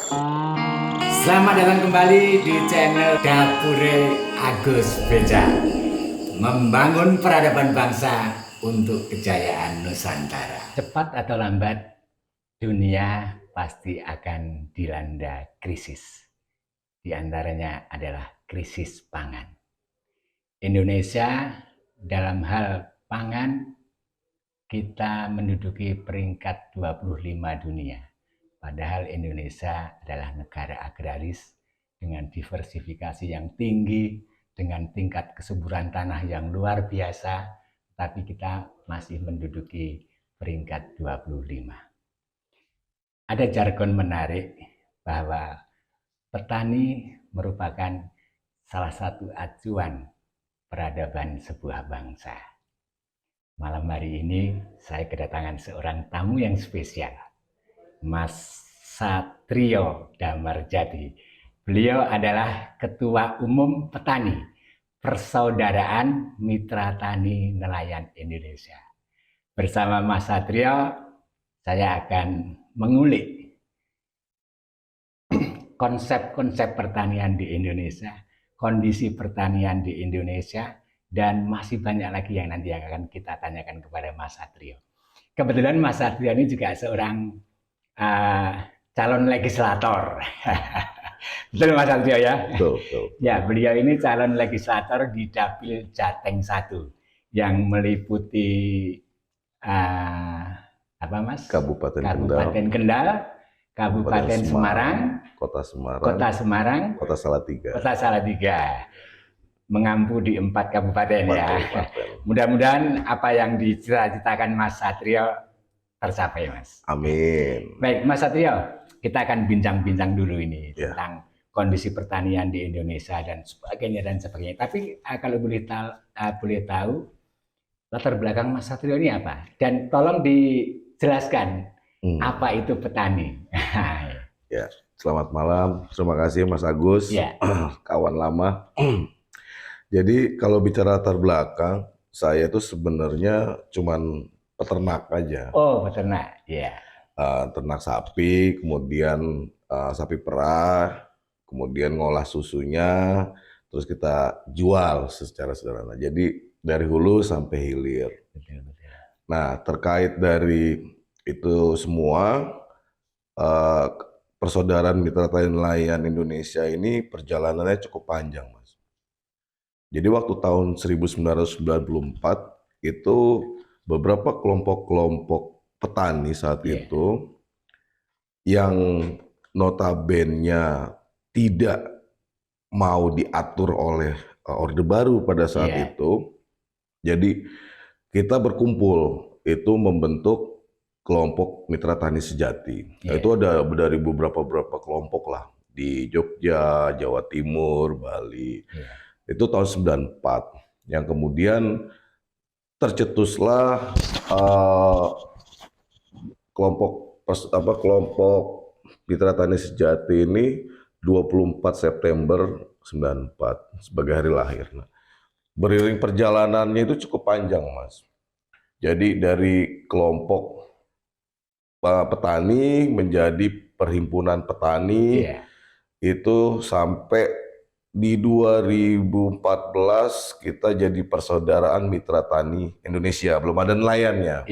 Selamat datang kembali di channel Dapure Agus Beja. Membangun peradaban bangsa untuk kejayaan Nusantara. Cepat atau lambat, dunia pasti akan dilanda krisis. Di antaranya adalah krisis pangan. Indonesia dalam hal pangan kita menduduki peringkat 25 dunia. Padahal Indonesia adalah negara agraris dengan diversifikasi yang tinggi, dengan tingkat kesuburan tanah yang luar biasa, tapi kita masih menduduki peringkat 25. Ada jargon menarik bahwa petani merupakan salah satu acuan peradaban sebuah bangsa. Malam hari ini saya kedatangan seorang tamu yang spesial, Mas Satrio Damarjati. Beliau adalah Ketua Umum Petani Persaudaraan Mitra Tani Nelayan Indonesia. Bersama Mas Satrio, saya akan mengulik konsep-konsep pertanian di Indonesia, kondisi pertanian di Indonesia, dan masih banyak lagi yang nanti akan kita tanyakan kepada Mas Satrio. Kebetulan Mas Satrio ini juga seorang calon legislator. Betul Mas Satrio ya? Betul. Ya, beliau ini calon legislator di Dapil Jateng 1 yang meliputi apa Mas? Kabupaten Kendal, Kabupaten Semarang, Kota Semarang, Kota Salatiga. Kota Salatiga. Mengampu di 4 kabupaten ya. Mudah-mudahan apa yang dicita-citakan Mas Satrio tercapai, Mas. Amin. Baik, Mas Satrio, kita akan bincang-bincang dulu ini tentang kondisi pertanian di Indonesia dan sebagainya. Tapi kalau boleh tahu latar belakang Mas Satrio ini apa? Dan tolong dijelaskan apa itu petani. Ya, selamat malam. Terima kasih Mas Agus, kawan lama. Jadi kalau bicara latar belakang, saya itu sebenarnya cuman peternak aja. Oh, peternak, ya. Ternak sapi, kemudian sapi perah, kemudian ngolah susunya, terus kita jual secara sederhana. Jadi dari hulu sampai hilir. Betul. Nah, terkait dari itu semua, Persaudaraan Mitra Tani Nelayan Indonesia ini perjalanannya cukup panjang, Mas. Jadi waktu tahun 1994 itu beberapa kelompok-kelompok petani saat itu yang notabene tidak mau diatur oleh Orde Baru pada saat itu. Jadi kita berkumpul itu membentuk kelompok Mitra Tani Sejati. Itu ada dari beberapa kelompok lah di Jogja, Jawa Timur, Bali. Itu tahun 94 yang kemudian tercetuslah kelompok Mitra Tani Sejati ini 24 September 94 sebagai hari lahir. Nah, beriring perjalanannya itu cukup panjang, Mas. Jadi dari kelompok petani menjadi perhimpunan petani itu sampai di 2014 kita jadi Persaudaraan Mitra Tani Indonesia, belum ada nelayannya.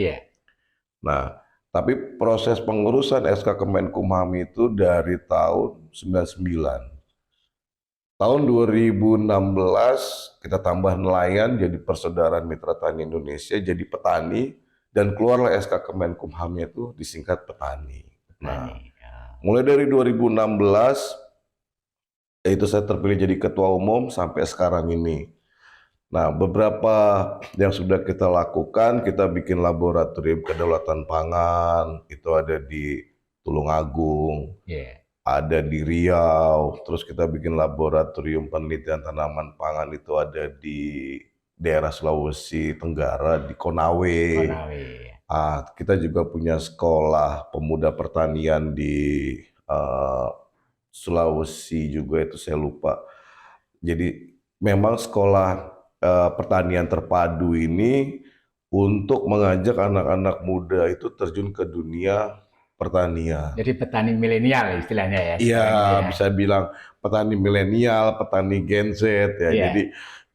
Nah, tapi proses pengurusan SK Kemenkumham itu dari tahun 99. Tahun 2016 kita tambah nelayan jadi Persaudaraan Mitra Tani Indonesia, jadi petani, dan keluarlah SK Kemenkumhamnya itu disingkat petani. Nah, mulai dari 2016 itu saya terpilih jadi ketua umum sampai sekarang ini. Nah, beberapa yang sudah kita lakukan, kita bikin laboratorium kedaulatan pangan, itu ada di Tulungagung, ada di Riau, terus kita bikin laboratorium penelitian tanaman pangan itu ada di daerah Sulawesi Tenggara, di Konawe. Kita juga punya sekolah pemuda pertanian di Sulawesi juga, itu saya lupa. Jadi memang sekolah pertanian terpadu ini untuk mengajak anak-anak muda itu terjun ke dunia pertanian. Jadi petani milenial istilahnya ya. Iya, Ya. bisa bilang petani milenial, petani Gen Z ya. Iya. Jadi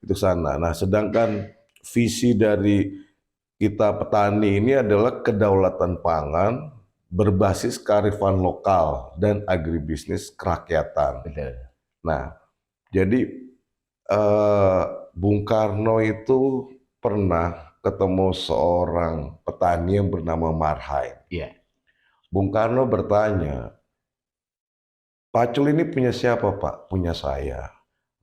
itu sana. Nah, sedangkan visi dari kita petani ini adalah kedaulatan pangan berbasis kearifan lokal dan agribisnis kerakyatan. Betul. Nah, jadi Bung Karno itu pernah ketemu seorang petani yang bernama Marhain. Iya. Bung Karno bertanya, pacul ini punya siapa, Pak? Punya saya.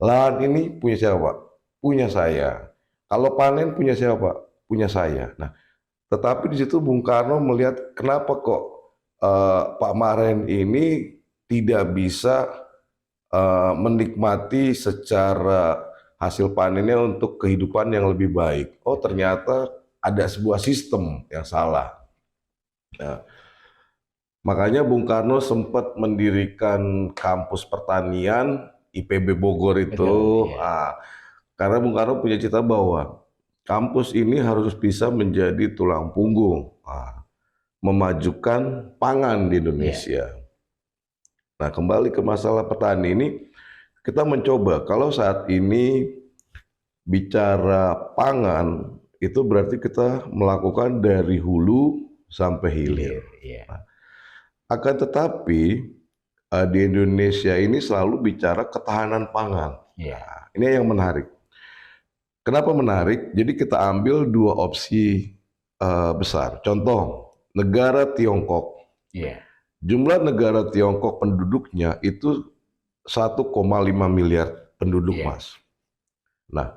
Lahan ini punya siapa? Punya saya. Kalau panen punya siapa? Punya saya. Nah, tetapi di situ Bung Karno melihat kenapa kok Pak Marhain ini tidak bisa menikmati secara hasil panennya untuk kehidupan yang lebih baik. Oh, ternyata ada sebuah sistem yang salah. Nah, makanya Bung Karno sempat mendirikan kampus pertanian IPB Bogor itu. Betul, ya. Nah, karena Bung Karno punya cita bahwa kampus ini harus bisa menjadi tulang punggung, memajukan pangan di Indonesia. Ya. Nah, kembali ke masalah petani ini, kita mencoba kalau saat ini bicara pangan, itu berarti kita melakukan dari hulu sampai hilir. Ya. Nah, akan tetapi di Indonesia ini selalu bicara ketahanan pangan. Ya. Nah, ini yang menarik. Kenapa menarik? Jadi kita ambil dua opsi besar. Contoh, negara Tiongkok. Ya. Jumlah negara Tiongkok penduduknya itu 1,5 miliar penduduk, Ya. Mas. Nah,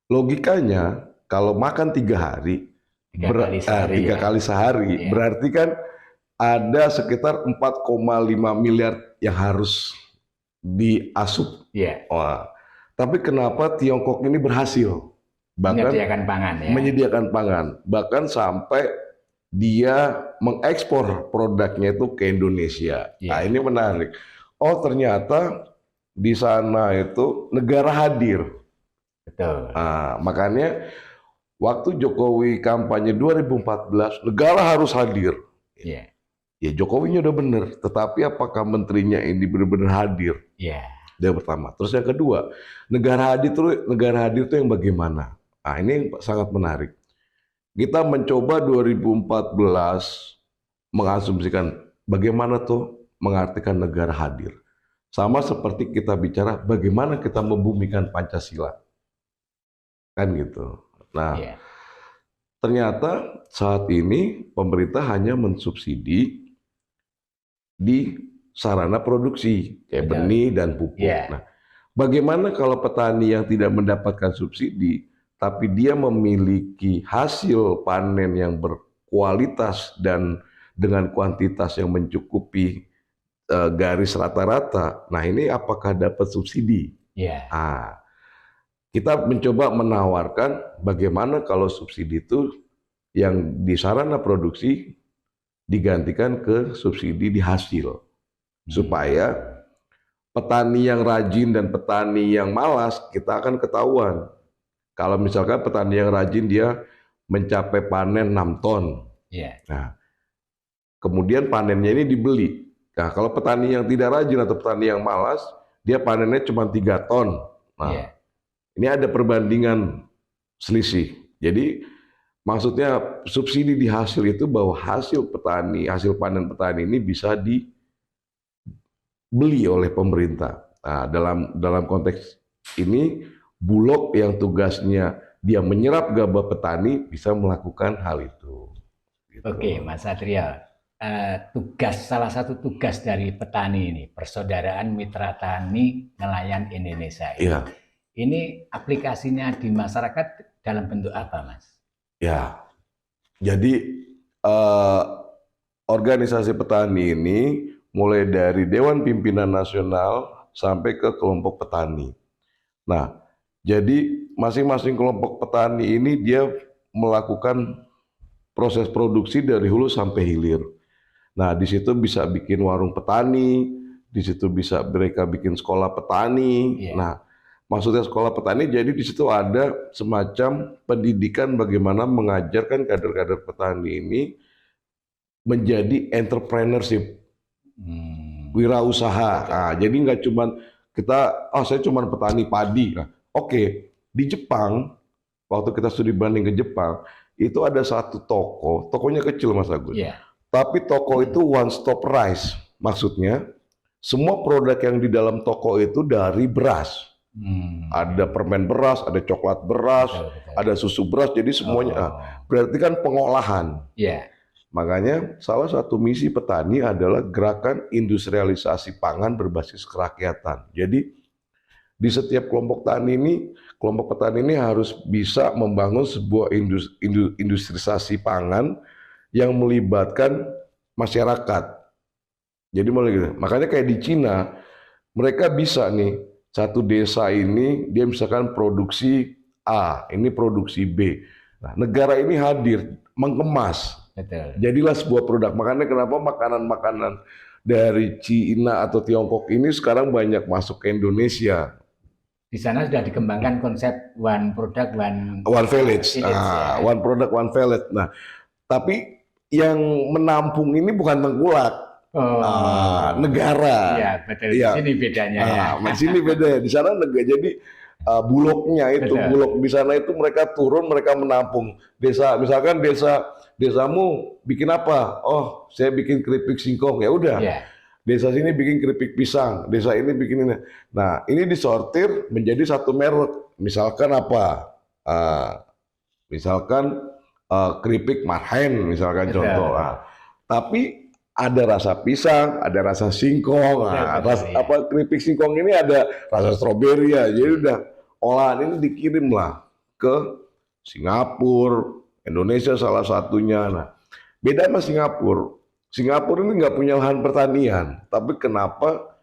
logikanya kalau makan 3 hari, tiga kali sehari, Ya. berarti kan ada sekitar 4,5 miliar yang harus diasup. Ya. Wah, tapi kenapa Tiongkok ini berhasil? Bahkan menyediakan pangan, ya. Menyediakan pangan, bahkan sampai dia mengekspor produknya itu ke Indonesia. Ya. Nah, ini menarik. Oh, ternyata di sana itu negara hadir. Betul. Nah, makanya waktu Jokowi kampanye 2014, negara harus hadir. Ya. Ya, Jokowinya udah bener, tetapi apakah menterinya ini benar-benar hadir? Ya. Yang pertama. Terus yang kedua, negara hadir itu yang bagaimana? Nah, ini sangat menarik. Kita mencoba 2014 mengasumsikan bagaimana tuh mengartikan negara hadir. Sama seperti kita bicara bagaimana kita membumikan Pancasila. Kan gitu. Nah, Ya. ternyata saat ini pemerintah hanya mensubsidi di sarana produksi kayak benih dan pupuk. Ya. Nah, bagaimana kalau petani yang tidak mendapatkan subsidi tapi dia memiliki hasil panen yang berkualitas dan dengan kuantitas yang mencukupi garis rata-rata. Nah, ini apakah dapat subsidi? Ya. Kita mencoba menawarkan bagaimana kalau subsidi itu yang di sarana produksi digantikan ke subsidi di hasil. Supaya petani yang rajin dan petani yang malas kita akan ketahuan. Kalau misalkan petani yang rajin dia mencapai panen 6 ton. Yeah. Nah, kemudian panennya ini dibeli. Nah, kalau petani yang tidak rajin atau petani yang malas, dia panennya cuma 3 ton. Nah, ini ada perbandingan selisih. Jadi maksudnya subsidi di hasil itu bahwa hasil panen petani ini bisa dibeli oleh pemerintah. Nah, dalam konteks ini Bulog yang tugasnya dia menyerap gabah petani bisa melakukan hal itu. Gitu. Oke, Mas Satrio. Salah satu tugas dari petani ini, Persaudaraan Mitra Tani Nelayan Indonesia. Iya. Ini aplikasinya di masyarakat dalam bentuk apa, Mas? Ya, jadi organisasi petani ini mulai dari Dewan Pimpinan Nasional sampai ke kelompok petani. Nah, jadi masing-masing kelompok petani ini dia melakukan proses produksi dari hulu sampai hilir. Nah, di situ bisa bikin warung petani, di situ bisa mereka bikin sekolah petani. Yeah. Nah, maksudnya sekolah petani, jadi di situ ada semacam pendidikan bagaimana mengajarkan kader-kader petani ini menjadi entrepreneurship, wirausaha. Nah, jadi nggak cuman kita, saya cuman petani padi. Nah, oke, di Jepang, waktu kita studi banding ke Jepang, itu ada satu toko, tokonya kecil Mas Agus. Yeah. Tapi toko itu one stop rice. Maksudnya, semua produk yang di dalam toko itu dari beras. Ada permen beras, ada coklat beras, ada susu beras, jadi semuanya. Berarti kan pengolahan. Yeah. Makanya salah satu misi petani adalah gerakan industrialisasi pangan berbasis kerakyatan. Jadi di setiap kelompok petani ini harus bisa membangun sebuah industrialisasi pangan yang melibatkan masyarakat. Jadi makanya kayak di Cina, mereka bisa nih, satu desa ini dia misalkan produksi A, ini produksi B. Nah, negara ini hadir mengemas. Betul. Jadilah sebuah produk. Makanya kenapa makanan-makanan dari Cina atau Tiongkok ini sekarang banyak masuk ke Indonesia. Di sana sudah dikembangkan konsep one product one village. Ya. One product one village. Nah, tapi yang menampung ini bukan tengkulak. Negara. Iya, betul. Di sini bedanya. Di sini beda. Di sana negara. Jadi bulognya itu, bulog di sana itu mereka turun, mereka menampung desa. Misalkan desamu bikin apa? Oh, saya bikin keripik singkong. Ya udah. Yeah. Desa sini bikin keripik pisang, desa ini bikin ini. Nah, ini disortir menjadi satu merek. Misalkan apa? Misalkan keripik Marhen, misalkan contoh. Tapi ada rasa pisang, ada rasa singkong. Keripik singkong ini ada rasa stroberi ya. Jadi udah olahan ini dikirim lah ke Singapura, Indonesia salah satunya. Nah, beda sama Singapura. Singapura ini nggak punya lahan pertanian, tapi kenapa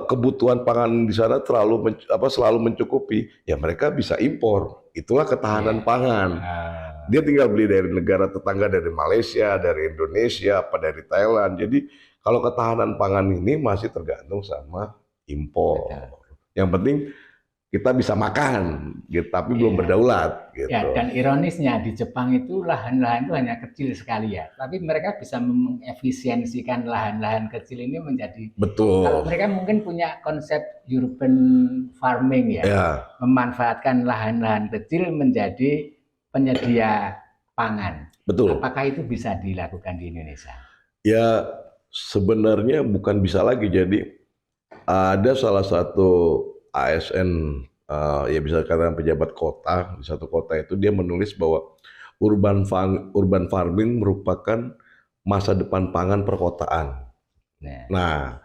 kebutuhan pangan di sana selalu mencukupi? Ya mereka bisa impor. Itulah ketahanan pangan. Dia tinggal beli dari negara tetangga, dari Malaysia, dari Indonesia, apa dari Thailand. Jadi kalau ketahanan pangan ini masih tergantung sama impor. Yang penting kita bisa makan, gitu, tapi belum berdaulat. Gitu. Ya, dan ironisnya di Jepang itu lahan-lahan itu hanya kecil sekali ya, tapi mereka bisa mengefisiensikan lahan-lahan kecil ini menjadi. Betul. Kalau mereka mungkin punya konsep urban farming ya, memanfaatkan lahan-lahan kecil menjadi penyedia pangan. Betul. Apakah itu bisa dilakukan di Indonesia? Ya sebenarnya bukan bisa lagi. Jadi ada salah satu ASN, ya bisa katakan pejabat kota di satu kota itu, dia menulis bahwa urban farming merupakan masa depan pangan perkotaan. Nah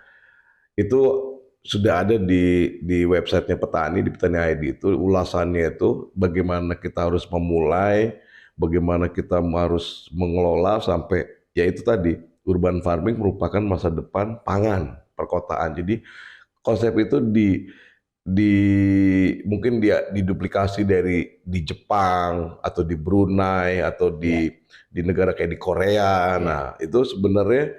itu sudah ada di websitenya petani, di Petani ID itu ulasannya itu bagaimana kita harus memulai, bagaimana kita harus mengelola sampai ya itu tadi, urban farming merupakan masa depan pangan perkotaan. Jadi konsep itu mungkin dia diduplikasi di Jepang atau di Brunei atau di negara kayak di Korea. Nah, itu sebenarnya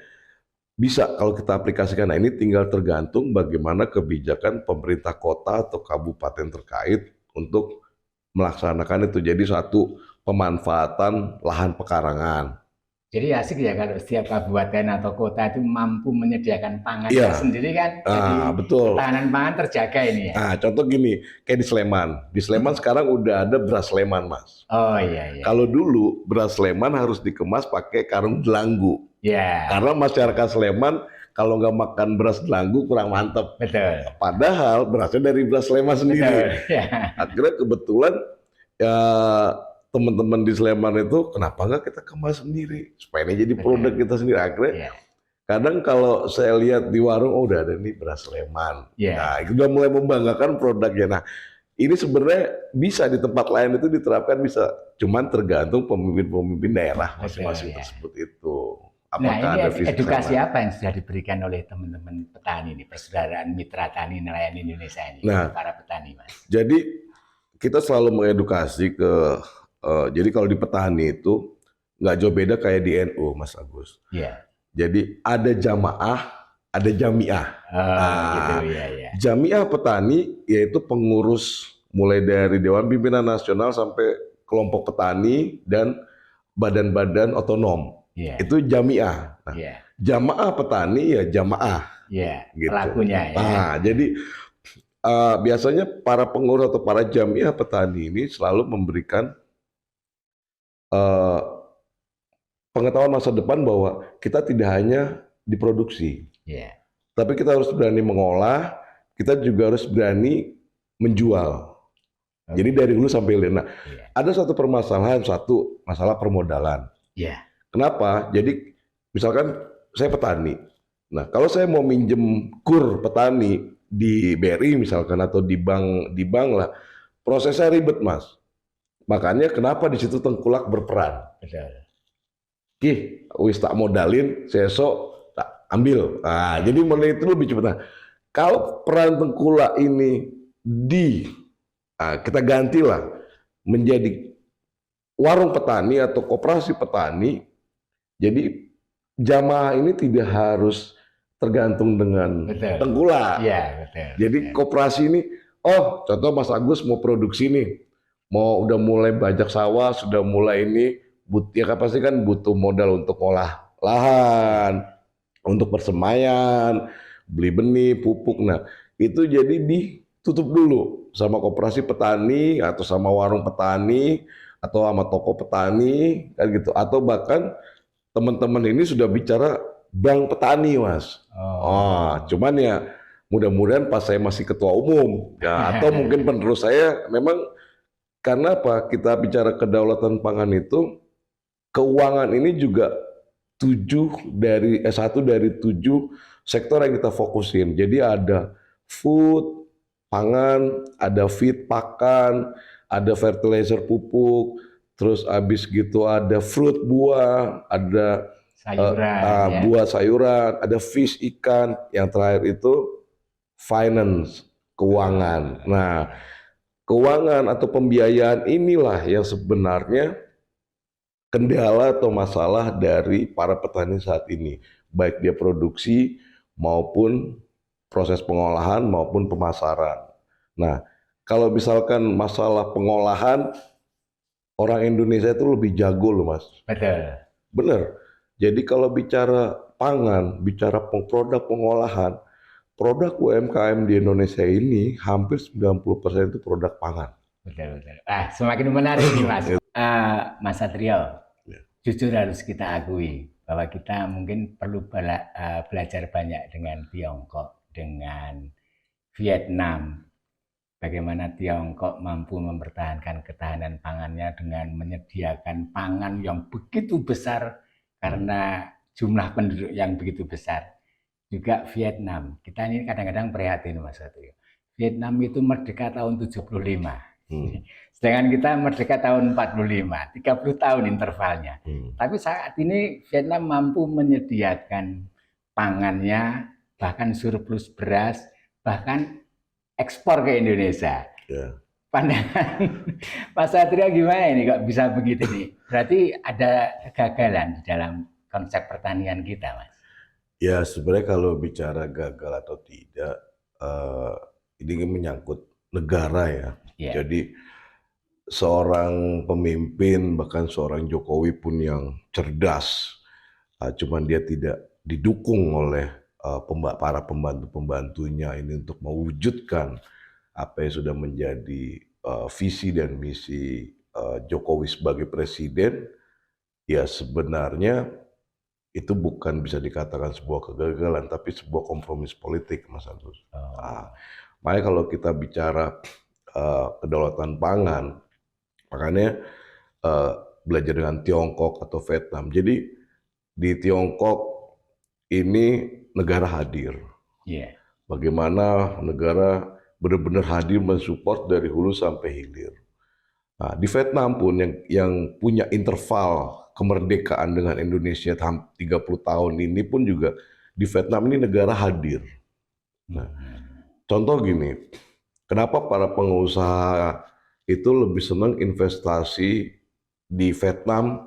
bisa kalau kita aplikasikan. Nah, ini tinggal tergantung bagaimana kebijakan pemerintah kota atau kabupaten terkait untuk melaksanakan itu. Jadi satu pemanfaatan lahan pekarangan. Jadi asik ya kalau setiap kabupaten atau kota itu mampu menyediakan pangan sendiri kan. Jadi betul. Ketahanan pangan terjaga ini ya. Nah, contoh gini, kayak di Sleman. Di Sleman sekarang udah ada beras Sleman, Mas. Oh iya. Kalau dulu beras Sleman harus dikemas pakai karung delanggu. Karena masyarakat Sleman kalau nggak makan beras delanggu kurang mantep. Betul. Padahal berasnya dari beras Sleman sendiri. Betul. Akhirnya kebetulan ya teman-teman di Sleman itu kenapa nggak kita kemas sendiri supaya ini jadi produk kita sendiri. Akhirnya kadang kalau saya lihat di warung, udah ada nih beras Sleman. Nah, itu udah mulai membanggakan produknya. Nah, ini sebenarnya bisa di tempat lain itu diterapkan bisa, cuman tergantung pemimpin daerah masing-masing tersebut itu. Apakah ada edukasi apa yang sudah diberikan oleh teman-teman petani ini, Persaudaraan Mitra Tani Nelayan Indonesia ini, para petani, Mas? Jadi kita selalu mengedukasi jadi kalau di petani itu nggak jauh beda kayak di NU, Mas Agus. Jadi ada jamaah, ada jamiah. Jamiah petani yaitu pengurus mulai dari Dewan Pimpinan Nasional sampai kelompok petani dan badan-badan otonom. Itu jamiah. Nah, jamaah petani ya jamaah. Gitu. Pelakunya ya. Nah, jadi biasanya para pengurus atau para jamiah petani ini selalu memberikan pengetahuan masa depan bahwa kita tidak hanya diproduksi, tapi kita harus berani mengolah, kita juga harus berani menjual. Jadi dari hulu sampai hilir. Nah, ada satu permasalahan, satu masalah permodalan. Kenapa? Jadi misalkan saya petani. Nah, kalau saya mau minjem kur petani di BRI misalkan atau di bank lah, prosesnya ribet, Mas. Makanya kenapa di situ Tengkulak berperan. Wis tak modalin, sesok tak ambil. Nah, jadi menit itu lebih cepat. Nah, kalau peran Tengkulak ini kita gantilah menjadi warung petani atau koperasi petani. Jadi jamaah ini tidak harus tergantung dengan Tengkulak. Jadi koperasi ini, contoh Mas Agus mau produksi nih, mau udah mulai bajak sawah, sudah mulai ini, pasti kan butuh modal untuk olah lahan, untuk persemaian, beli benih, pupuk. Nah, itu jadi ditutup dulu sama koperasi petani atau sama warung petani atau sama toko petani kan gitu. Atau bahkan teman-teman ini sudah bicara bank petani, Mas. Cuman ya mudah-mudahan pas saya masih ketua umum ya, atau mungkin penerus saya memang karena apa? Kita bicara kedaulatan pangan itu keuangan ini juga satu dari 7 sektor yang kita fokusin. Jadi ada food, pangan, ada feed pakan, ada fertilizer pupuk, terus habis gitu ada fruit buah, ada sayuran, buah sayuran, ada fish ikan, yang terakhir itu finance, keuangan. Nah, keuangan atau pembiayaan inilah yang sebenarnya kendala atau masalah dari para petani saat ini, baik dia produksi maupun proses pengolahan maupun pemasaran. Nah, kalau misalkan masalah pengolahan, orang Indonesia itu lebih jago loh, Mas. Bener. Jadi kalau bicara pangan, bicara produk pengolahan, produk UMKM di Indonesia ini hampir 90% itu produk pangan. Betul. Semakin menarik nih, Mas. Mas Satrio, jujur harus kita akui bahwa kita mungkin perlu belajar banyak dengan Tiongkok, dengan Vietnam. Bagaimana Tiongkok mampu mempertahankan ketahanan pangannya dengan menyediakan pangan yang begitu besar karena jumlah penduduk yang begitu besar. Juga Vietnam. Kita ini kadang-kadang prihatin, Mas Satrio. Vietnam itu merdeka tahun 75. Sedangkan kita merdeka tahun 45, 30 tahun intervalnya. Tapi saat ini Vietnam mampu menyediakan pangannya, bahkan surplus beras, bahkan ekspor ke Indonesia. Pandangan Pak Satrio gimana ini kok bisa begitu nih? Berarti ada kegagalan di dalam konsep pertanian kita, Mas. Ya sebenarnya kalau bicara gagal atau tidak, ini menyangkut negara ya. Jadi seorang pemimpin, bahkan seorang Jokowi pun yang cerdas, cuman dia tidak didukung oleh para pembantu-pembantunya ini untuk mewujudkan apa yang sudah menjadi visi dan misi Jokowi sebagai presiden, ya sebenarnya itu bukan bisa dikatakan sebuah kegagalan, tapi sebuah kompromis politik, Mas Agus. Makanya kalau kita bicara kedaulatan pangan, makanya belajar dengan Tiongkok atau Vietnam. Jadi di Tiongkok ini negara hadir. Bagaimana negara benar-benar hadir mensupport dari hulu sampai hilir. Nah, di Vietnam pun yang punya interval kemerdekaan dengan Indonesia 30 tahun ini pun juga di Vietnam ini negara hadir. Nah, contoh gini, kenapa para pengusaha itu lebih senang investasi di Vietnam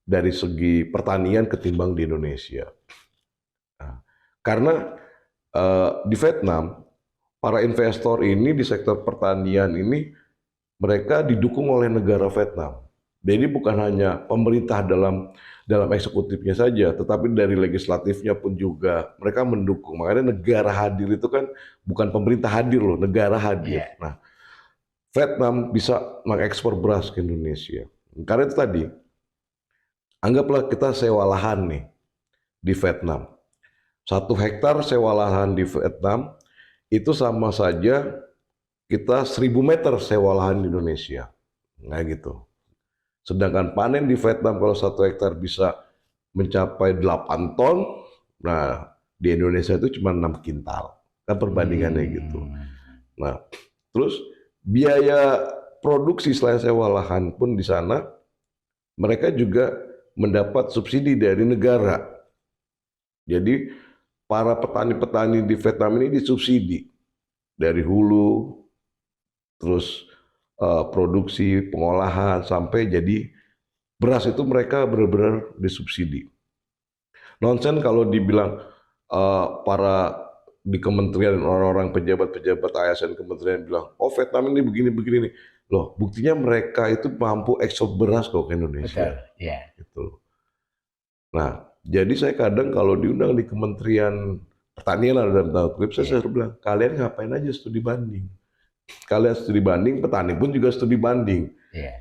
dari segi pertanian ketimbang di Indonesia? Nah, karena di Vietnam, para investor ini di sektor pertanian ini mereka didukung oleh negara Vietnam. Jadi bukan hanya pemerintah dalam eksekutifnya saja, tetapi dari legislatifnya pun juga mereka mendukung. Makanya negara hadir itu kan bukan pemerintah hadir loh, negara hadir. Iya. Nah, Vietnam bisa mengekspor beras ke Indonesia. Karena itu tadi, anggaplah kita sewa lahan nih di Vietnam. 1 hektar sewa lahan di Vietnam itu sama saja kita 1.000 meter sewa lahan di Indonesia. Nah gitu. Sedangkan panen di Vietnam kalau 1 hektar bisa mencapai 8 ton, nah di Indonesia itu cuma 6 kintal. Kan perbandingannya gitu. Nah, terus biaya produksi selain sewa lahan pun di sana, mereka juga mendapat subsidi dari negara. Jadi para petani-petani di Vietnam ini disubsidi dari hulu, terus produksi, pengolahan, sampai jadi beras itu mereka benar-benar disubsidi. Nonsen kalau dibilang para di kementerian, orang-orang pejabat-pejabat ASN kementerian bilang, oh Vietnam ini begini-begini nih. Loh, buktinya mereka itu mampu ekspor beras kok ke Indonesia. Betul, ya. Gitu. Nah, jadi saya kadang kalau diundang di Kementerian Pertanian ada dalam tanda kutip, saya selalu bilang, kalian ngapain aja studi banding? Kalian studi banding, petani pun juga studi banding.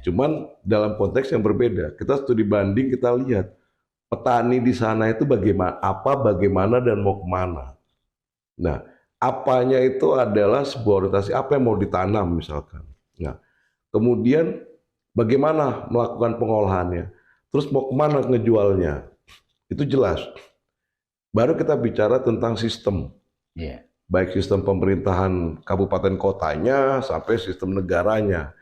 Cuman dalam konteks yang berbeda. Kita studi banding, kita lihat petani di sana itu bagaimana dan mau kemana. Nah, apanya itu adalah sebuah orientasi apa yang mau ditanam misalkan. Nah, kemudian bagaimana melakukan pengolahannya, terus mau kemana ngejualnya, itu jelas. Baru kita bicara tentang sistem, baik sistem pemerintahan kabupaten kotanya sampai sistem negaranya.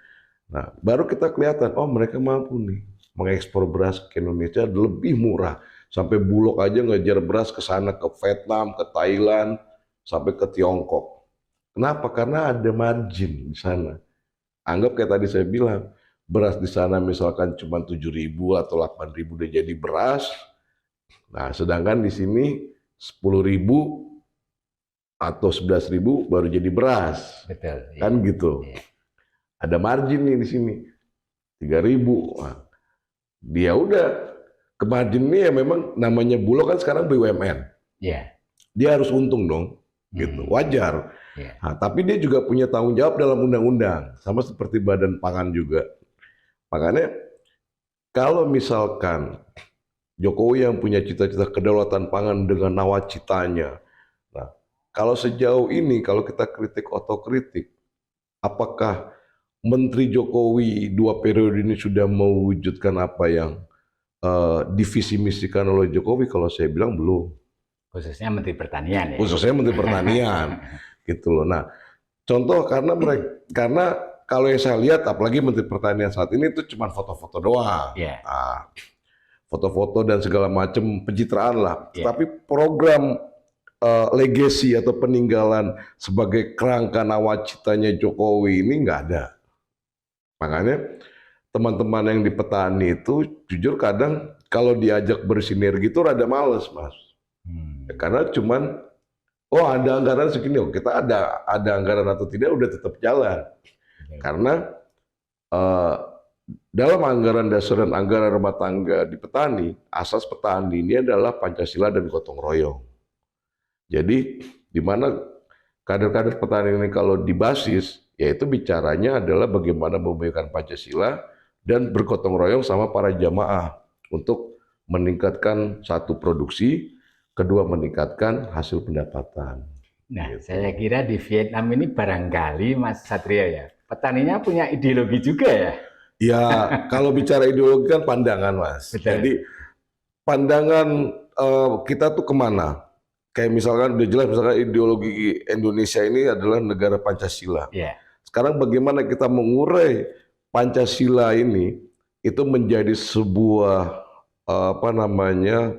Nah, baru kita kelihatan, oh mereka mampu nih mengekspor beras ke Indonesia lebih murah. Sampai Bulog aja ngejar beras ke sana, ke Vietnam, ke Thailand, sampai ke Tiongkok. Kenapa? Karena ada margin di sana. Anggap kayak tadi saya bilang, beras di sana misalkan cuma 7.000 atau 8.000 udah jadi beras. Nah, sedangkan di sini 10.000 atau 11.000 baru jadi beras. Betul. Kan gitu. Ada margin nih di sini. 3.000. Nah, dia udah ke margin ini ya memang namanya Bulog kan sekarang BUMN. Dia harus untung dong. Gitu. Wajar. Nah, tapi dia juga punya tanggung jawab dalam undang-undang. Sama seperti Badan Pangan juga. Makanya kalau misalkan Jokowi yang punya cita-cita kedaulatan pangan dengan nawacitanya. Nah, kalau sejauh ini, kalau kita kritik otokritik, apakah Menteri Jokowi 2 periode ini sudah mewujudkan apa yang divisi misikan oleh Jokowi? Kalau saya bilang belum. Khususnya Menteri Pertanian ya. Khususnya Menteri Pertanian, gitu loh. Nah, contoh karena kalau yang saya lihat, apalagi Menteri Pertanian saat ini itu cuma foto-foto doang. Nah, foto-foto dan segala macam pencitraan lah. Tapi program legacy atau peninggalan sebagai kerangka nawacitanya Jokowi ini nggak ada. Makanya teman-teman yang di petani itu jujur kadang kalau diajak bersinergi itu rada males, Mas. Karena cuman ada anggaran segini, kita ada anggaran atau tidak udah tetap jalan. Karena dalam anggaran dasar dan anggaran rumah tangga di petani, asas petani ini adalah Pancasila dan gotong royong. Jadi di mana kader-kader petani ini kalau dibasis, yaitu bicaranya adalah bagaimana membaikkan Pancasila dan bergotong royong sama para jamaah untuk meningkatkan satu produksi, kedua meningkatkan hasil pendapatan. Nah, saya kira di Vietnam ini barangkali Mas Satrio ya, petaninya punya ideologi juga ya? Ya, kalau bicara ideologi kan pandangan, Mas. Betul. Jadi pandangan kita tuh kemana? Kayak misalkan udah jelas, misalkan ideologi Indonesia ini adalah negara Pancasila. Sekarang bagaimana kita mengurai Pancasila ini itu menjadi sebuah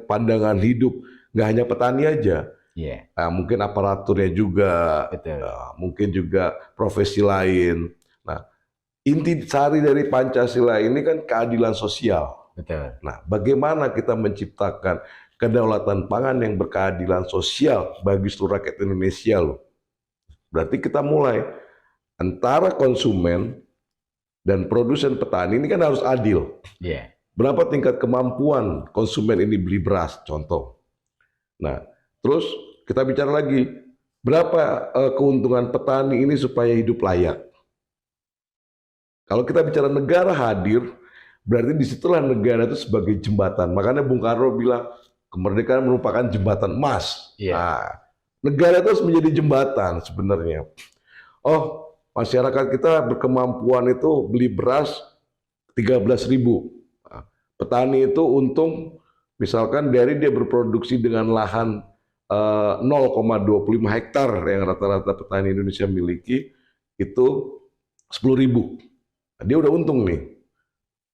pandangan hidup, nggak hanya petani aja. Nah, mungkin aparaturnya juga, mungkin juga profesi lain. Nah, inti sari dari Pancasila ini kan keadilan sosial. Nah, bagaimana kita menciptakan kedaulatan pangan yang berkeadilan sosial bagi seluruh rakyat Indonesia loh. Berarti kita mulai antara konsumen Dan produsen petani ini kan harus adil. Yeah. Berapa tingkat kemampuan konsumen ini beli beras, contoh. Nah, terus kita bicara lagi, berapa keuntungan petani ini supaya hidup layak. Kalau kita bicara negara hadir, berarti disitulah negara itu sebagai jembatan. Makanya Bung Karno bilang, kemerdekaan merupakan jembatan emas. Yeah. Nah, negara itu harus menjadi jembatan sebenarnya. Oh, masyarakat kita berkemampuan itu beli beras 13.000. Nah, petani itu untung, misalkan dari dia berproduksi dengan lahan 0,25 hektar yang rata-rata petani Indonesia miliki, itu 10.000. Dia udah untung nih.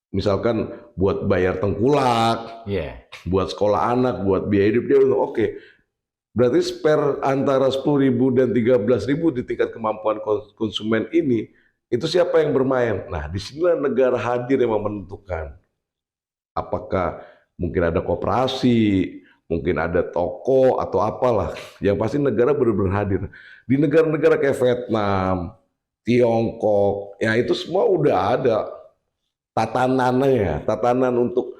Misalkan buat bayar tengkulak, buat sekolah anak, buat biaya hidup, dia untung. Oke. Berarti spare antara 10.000 dan 13.000 di tingkat kemampuan konsumen ini, itu siapa yang bermain? Nah, disinilah negara hadir yang menentukan. Apakah mungkin ada koperasi, mungkin ada toko atau apalah. Yang pasti negara benar-benar hadir. Di negara-negara kayak Vietnam, Tiongkok, ya itu semua udah ada tatanannya, tatanan untuk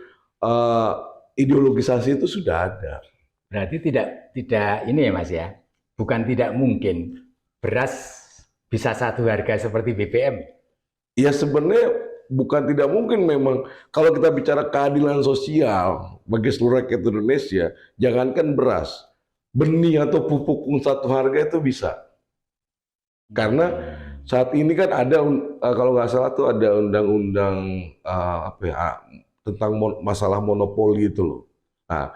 ideologisasi itu sudah ada. Berarti tidak ini ya Mas ya, bukan tidak mungkin beras bisa satu harga seperti BBM. Ya sebenarnya bukan tidak mungkin, memang kalau kita bicara keadilan sosial bagi seluruh rakyat Indonesia, jangankan beras, benih atau pupuk satu harga itu bisa. Karena saat ini kan ada kalau nggak salah tuh ada undang-undang tentang masalah monopoli itu loh. Nah,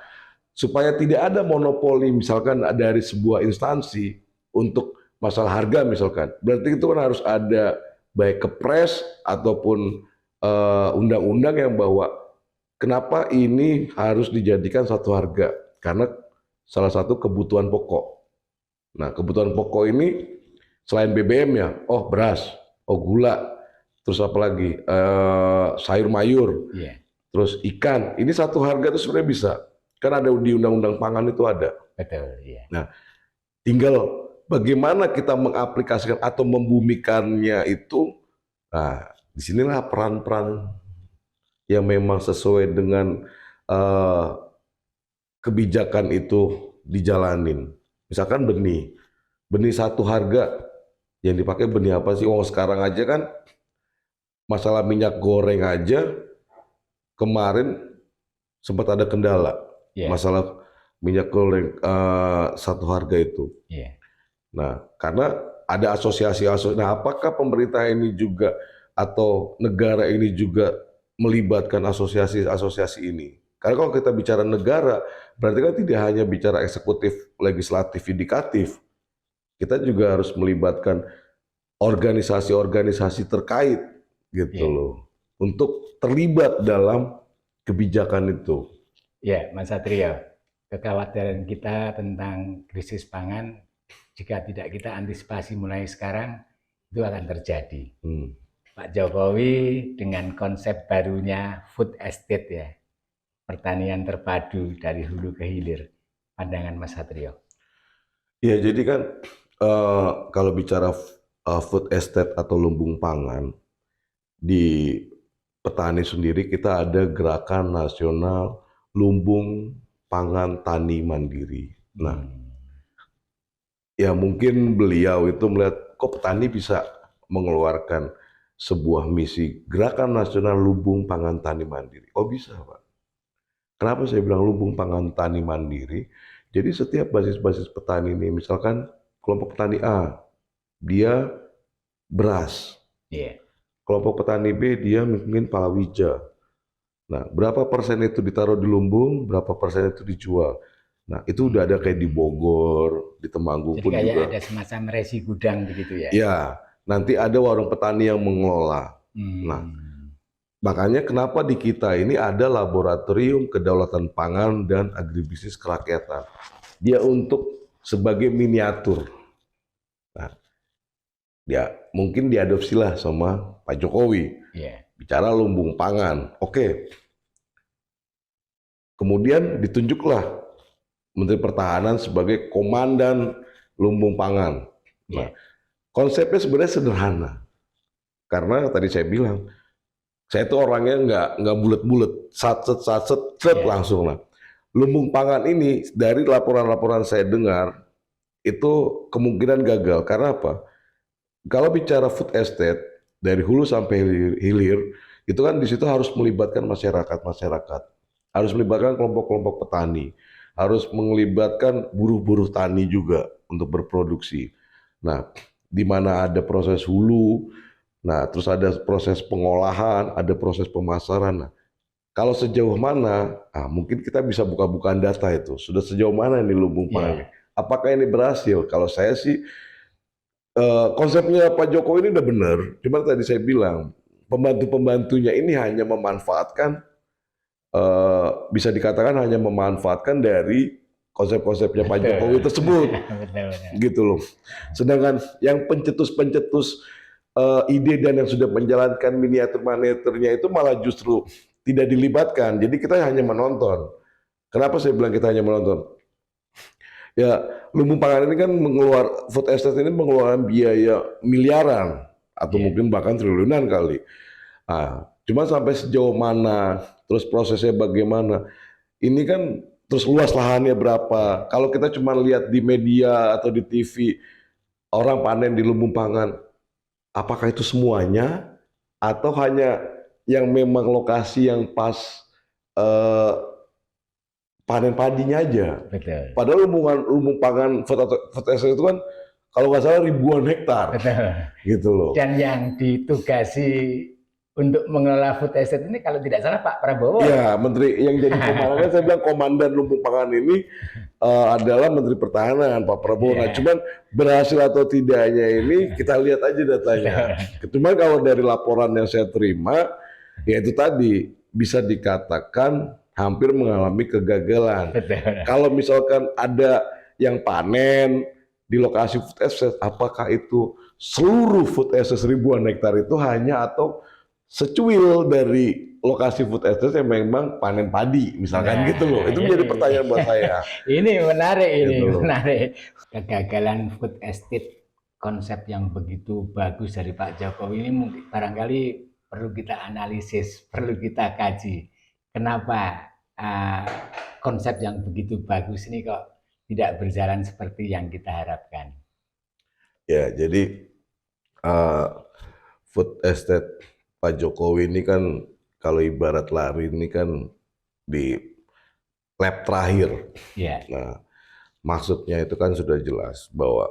supaya tidak ada monopoli misalkan dari sebuah instansi untuk masalah harga misalkan, berarti itu kan harus ada baik kepres ataupun undang-undang yang bahwa kenapa ini harus dijadikan satu harga, karena salah satu kebutuhan pokok. Nah, kebutuhan pokok ini selain BBM ya, oh beras, oh gula, terus apa lagi, sayur mayur, terus ikan. Ini satu harga itu sebenarnya bisa, kan ada di undang-undang pangan itu ada. Betul. Yeah. Nah, tinggal bagaimana kita mengaplikasikan atau membumikannya itu. Nah, disinilah peran-peran yang memang sesuai dengan kebijakan itu dijalanin. Misalkan benih satu harga. Yang dipakai benih apa sih? Oh, sekarang aja kan masalah minyak goreng aja kemarin sempat ada kendala. Masalah minyak goreng satu harga itu. Nah, karena ada asosiasi-asosiasi. Nah, apakah pemerintah ini juga atau negara ini juga melibatkan asosiasi-asosiasi ini? Karena kalau kita bicara negara, berarti kan tidak hanya bicara eksekutif, legislatif, yudikatif. Kita juga harus melibatkan organisasi-organisasi terkait gitu loh, untuk terlibat dalam kebijakan itu. Ya, Mas Satrio, kekhawatiran kita tentang krisis pangan jika tidak kita antisipasi mulai sekarang itu akan terjadi. Pak Jokowi dengan konsep barunya food estate ya, pertanian terpadu dari hulu ke hilir. Pandangan Mas Satrio. Ya, jadi kan kalau bicara food estate atau lumbung pangan, di petani sendiri kita ada gerakan nasional lumbung pangan tani mandiri. Nah, ya mungkin beliau itu melihat kok petani bisa mengeluarkan sebuah misi gerakan nasional lumbung pangan tani mandiri. Oh bisa Pak. Kenapa saya bilang lumbung pangan tani mandiri? Jadi setiap basis-basis petani ini, misalkan kelompok petani A, dia beras. Kelompok petani B, dia mungkin palawija. Nah, berapa persen itu ditaruh di lumbung, berapa persen itu dijual. Nah, itu udah ada kayak di Bogor, di Temanggung pun juga. Jadi kayak ada semacam resi gudang begitu ya? Ya, nanti ada warung petani yang mengelola. Nah, makanya kenapa di kita ini ada laboratorium kedaulatan pangan dan agribisnis kerakyatan. Dia untuk sebagai miniatur. Nah, ya mungkin diadopsilah sama Pak Jokowi. Bicara lumbung pangan. Oke. Kemudian ditunjuklah Menteri Pertahanan sebagai komandan lumbung pangan. Nah, konsepnya sebenarnya sederhana. Karena tadi saya bilang, saya itu orangnya nggak bulet-bulet, satset langsung lah. Lumbung pangan ini dari laporan-laporan saya dengar itu kemungkinan gagal. Karena apa? Kalau bicara food estate dari hulu sampai hilir, itu kan di situ harus melibatkan masyarakat, harus melibatkan kelompok-kelompok petani, harus melibatkan buruh-buruh tani juga untuk berproduksi. Nah, di mana ada proses hulu, nah terus ada proses pengolahan, ada proses pemasaran. Nah, kalau sejauh mana, mungkin kita bisa buka-bukaan data itu. Sudah sejauh mana nih lumbung pangan ini? Apakah ini berhasil? Kalau saya sih konsepnya Pak Jokowi ini udah benar. Cuma tadi saya bilang pembantu-pembantunya ini hanya memanfaatkan, bisa dikatakan hanya memanfaatkan dari konsep-konsepnya Pak Jokowi tersebut, gitu loh. Sedangkan yang pencetus-pencetus ide dan yang sudah menjalankan miniatur-miniaturnya itu malah justru tidak dilibatkan. Jadi kita hanya menonton. Kenapa saya bilang kita hanya menonton? Ya, lumbung pangan ini kan food estate ini mengeluarkan biaya miliaran atau mungkin bahkan triliunan kali. Cuma sampai sejauh mana, terus prosesnya bagaimana, ini kan terus luas lahannya berapa. Kalau kita cuma lihat di media atau di TV, orang panen di lumbung pangan, apakah itu semuanya atau hanya yang memang lokasi yang pas panen padinya aja. Betul. Padahal lumbung pangan food estate itu kan kalau nggak salah ribuan hektar. Betul. Gitu loh. Dan yang ditugasi untuk mengelola food estate ini kalau tidak salah Pak Prabowo. Ya, menteri yang jadi komandan, saya bilang komandan lumbung pangan ini adalah Menteri Pertahanan Pak Prabowo. Nah, cuman berhasil atau tidaknya ini kita lihat aja datanya. Cuman kalau dari laporan yang saya terima, ya itu tadi bisa dikatakan hampir mengalami kegagalan. Kalau misalkan ada yang panen di lokasi food estate, apakah itu seluruh food estate ribuan hektar itu hanya atau secuil dari lokasi food estate yang memang panen padi, misalkan gitu loh. Itu menjadi pertanyaan buat saya. Ini menarik, gitu menarik. Kegagalan food estate, konsep yang begitu bagus dari Pak Jokowi ini mungkin barangkali perlu kita analisis, perlu kita kaji. Kenapa konsep yang begitu bagus ini kok tidak berjalan seperti yang kita harapkan? Ya, jadi food estate Pak Jokowi ini kan kalau ibarat lari ini kan di lap terakhir. Nah, maksudnya itu kan sudah jelas bahwa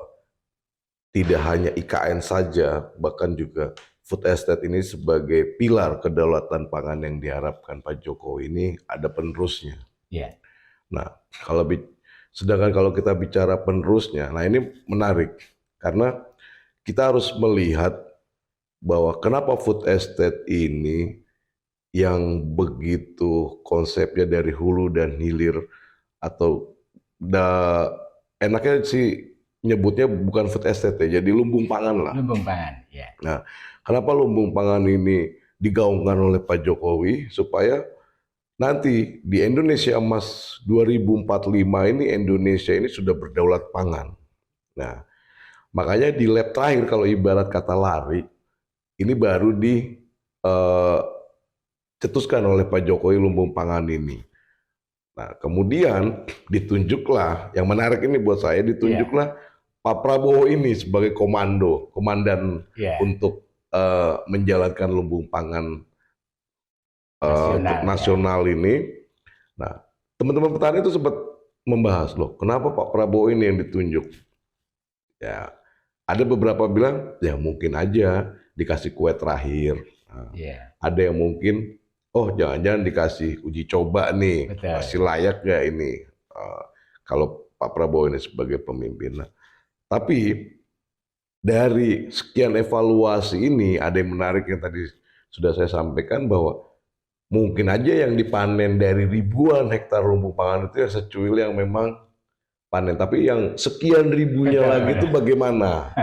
tidak hanya IKN saja, bahkan juga food estate ini sebagai pilar kedaulatan pangan yang diharapkan Pak Jokowi ini ada penerusnya. Nah, sedangkan kalau kita bicara penerusnya, nah ini menarik karena kita harus melihat bahwa kenapa food estate ini yang begitu konsepnya dari hulu dan hilir atau enaknya sih nyebutnya bukan food estate ya, jadi lumbung pangan lah. Lumbung pangan, ya. Nah, kenapa lumbung pangan ini digaungkan oleh Pak Jokowi supaya nanti di Indonesia Emas 2045 ini Indonesia ini sudah berdaulat pangan. Nah, makanya di lap terakhir kalau ibarat kata lari, ini baru dicetuskan oleh Pak Jokowi lumbung pangan ini. Nah, kemudian ditunjuklah, yang menarik ini buat saya, ditunjuklah Pak Prabowo ini sebagai komandan untuk menjalankan lumbung pangan nasional ini. Nah, teman-teman petani itu sempat membahas loh, kenapa Pak Prabowo ini yang ditunjuk? Ya, ada beberapa bilang ya mungkin aja dikasih kue terakhir. Nah, ada yang mungkin jangan-jangan dikasih uji coba nih, masih layak gak ini kalau Pak Prabowo ini sebagai pemimpin. Nah, tapi dari sekian evaluasi ini ada yang menarik yang tadi sudah saya sampaikan bahwa mungkin aja yang dipanen dari ribuan hektar lumbung pangan itu ya secuil yang memang panen, tapi yang sekian ribunya lagi itu bagaimana?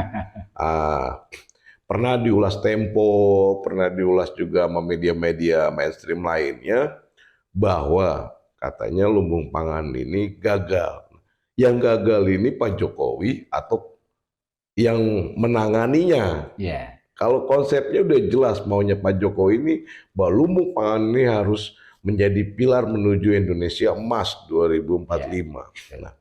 Pernah diulas Tempo, pernah diulas juga sama media-media mainstream lainnya bahwa katanya lumbung pangan ini gagal. Yang gagal ini Pak Jokowi atau yang menanganinya. Kalau konsepnya udah jelas maunya Pak Jokowi ini bahwa lumbung pangan ini harus menjadi pilar menuju Indonesia emas 2045. Nah,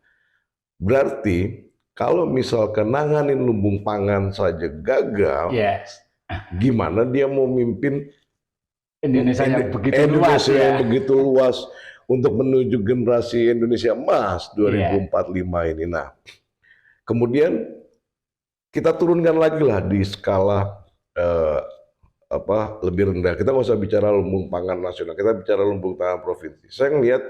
berarti kalau misalkan nanganin lumbung pangan saja gagal, gimana dia mau mimpin Indonesia yang begitu luas, Indonesia yang begitu luas untuk menuju generasi Indonesia emas 2045 ini. Nah, kemudian kita turunkan lagi lah di skala lebih rendah. Kita nggak usah bicara lumbung pangan nasional, kita bicara lumbung pangan provinsi. Saya ngelihat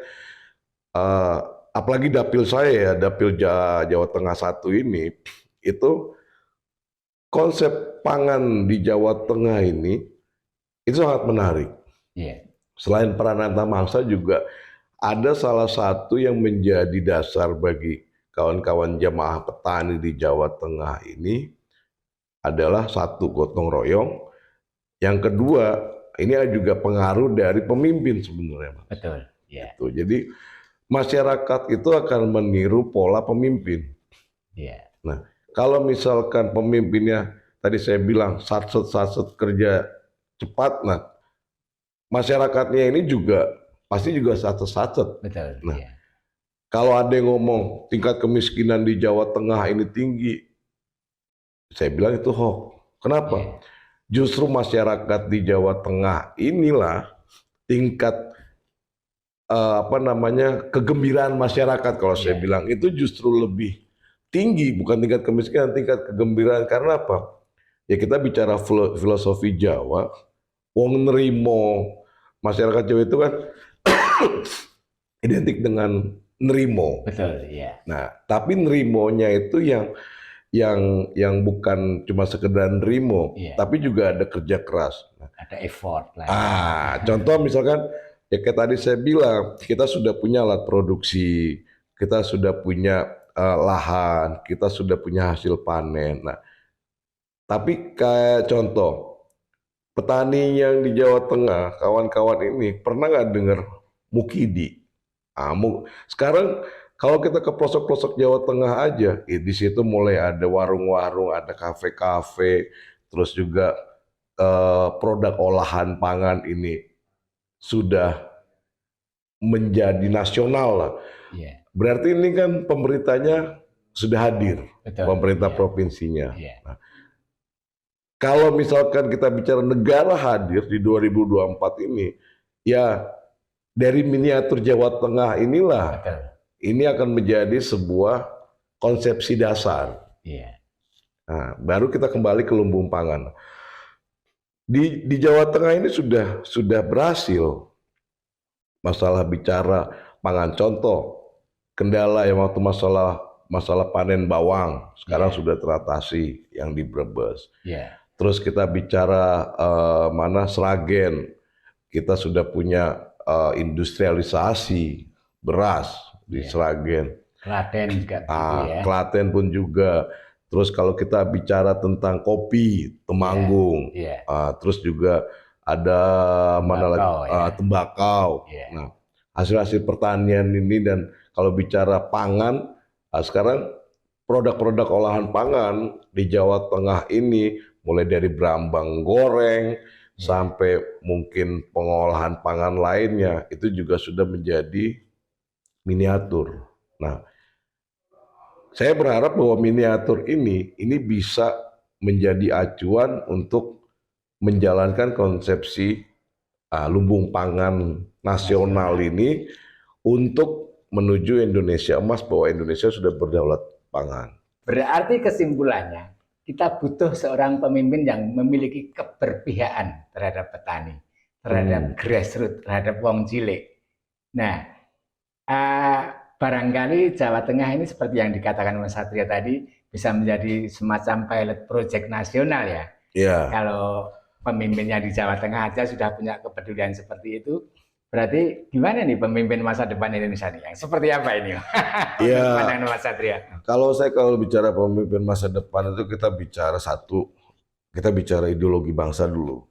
apalagi dapil saya ya, dapil Jawa Tengah 1 ini, itu konsep pangan di Jawa Tengah ini itu sangat menarik. Selain peran antarmangsa juga ada salah satu yang menjadi dasar bagi kawan-kawan jamaah petani di Jawa Tengah ini adalah satu, gotong royong. Yang kedua, ini juga pengaruh dari pemimpin sebenarnya. Betul. Gitu. Jadi masyarakat itu akan meniru pola pemimpin. Nah, kalau misalkan pemimpinnya tadi saya bilang satset kerja cepat, nah masyarakatnya ini juga pasti juga satset. Nah, kalau ada yang ngomong tingkat kemiskinan di Jawa Tengah ini tinggi, saya bilang itu hoax. Kenapa? Justru masyarakat di Jawa Tengah inilah tingkat kegembiraan masyarakat, kalau saya bilang itu justru lebih tinggi, bukan tingkat kemiskinan, tingkat kegembiraan. Karena apa? Ya kita bicara filosofi Jawa, wong nerimo, masyarakat Jawa itu kan identik dengan nerimo. Betul, Nah, tapi nerimonya itu yang bukan cuma sekedar nerimo, tapi juga ada kerja keras. Ada effort lah. Contoh misalkan ya kayak tadi saya bilang, kita sudah punya alat produksi, kita sudah punya lahan, kita sudah punya hasil panen. Nah, tapi kayak contoh petani yang di Jawa Tengah, kawan-kawan ini pernah nggak dengar Mukidi? Sekarang kalau kita ke pelosok-pelosok Jawa Tengah aja, di situ mulai ada warung-warung, ada kafe-kafe, terus juga produk olahan pangan ini sudah menjadi nasional lah. Berarti ini kan pemerintahnya sudah hadir, pemerintah provinsinya. Nah, kalau misalkan kita bicara negara hadir di 2024 ini, ya dari miniatur Jawa Tengah inilah, ini akan menjadi sebuah konsepsi dasar. Nah, baru kita kembali ke lumbung pangan. Di Jawa Tengah ini sudah berhasil masalah bicara pangan. Contoh kendala yang waktu masalah panen bawang sekarang sudah teratasi yang di Brebes. Terus kita bicara Sragen, kita sudah punya industrialisasi beras di Sragen. Klaten juga. Klaten pun juga. Terus kalau kita bicara tentang kopi, Temanggung, terus juga ada tembakau. Nah, hasil-hasil pertanian ini, dan kalau bicara pangan, sekarang produk-produk olahan pangan di Jawa Tengah ini, mulai dari brambang goreng sampai mungkin pengolahan pangan lainnya, itu juga sudah menjadi miniatur. Nah, saya berharap bahwa miniatur ini bisa menjadi acuan untuk menjalankan konsepsi lumbung pangan nasional ini untuk menuju Indonesia emas, bahwa Indonesia sudah berdaulat pangan. Berarti kesimpulannya, kita butuh seorang pemimpin yang memiliki keberpihakan terhadap petani, terhadap grassroots, terhadap wong cilik. Nah, barangkali Jawa Tengah ini seperti yang dikatakan Mas Satria tadi, bisa menjadi semacam pilot project nasional ya. Kalau pemimpinnya di Jawa Tengah aja sudah punya kepedulian seperti itu, berarti gimana nih pemimpin masa depan Indonesia nih? Seperti apa ini? Pandangan Mas Satria. Kalau bicara pemimpin masa depan itu kita bicara ideologi bangsa dulu.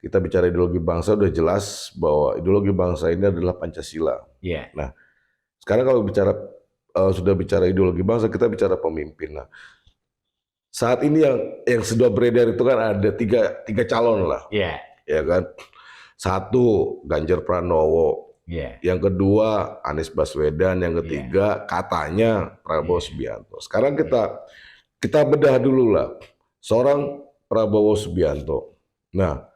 Kita bicara ideologi bangsa, udah jelas bahwa ideologi bangsa ini adalah Pancasila. Nah, sekarang kalau sudah bicara ideologi bangsa, kita bicara pemimpin. Nah, saat ini yang sudah beredar itu kan ada tiga calon lah, Iya. ya kan. Satu Ganjar Pranowo, yang kedua Anies Baswedan, yang ketiga katanya Prabowo Subianto. Sekarang kita bedah dulu lah seorang Prabowo Subianto. Nah,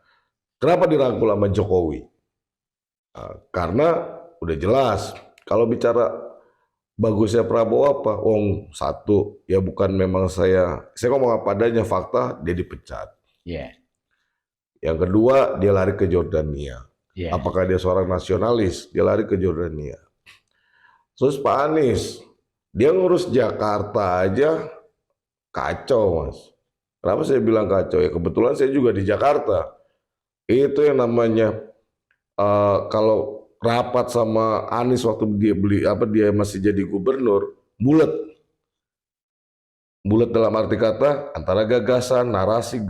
kenapa dirangkul sama Jokowi? Karena udah jelas kalau bicara bagusnya Prabowo apa? Satu, ya bukan memang saya ngomong apa adanya, fakta dia dipecat. Yang kedua, dia lari ke Jordania. Apakah dia seorang nasionalis? Dia lari ke Jordania. Terus Pak Anies, dia ngurus Jakarta aja kacau, Mas. Kenapa saya bilang kacau? Ya kebetulan saya juga di Jakarta. Itu yang namanya kalau rapat sama Anies waktu dia masih jadi gubernur, bulat dalam arti kata antara gagasan, narasi,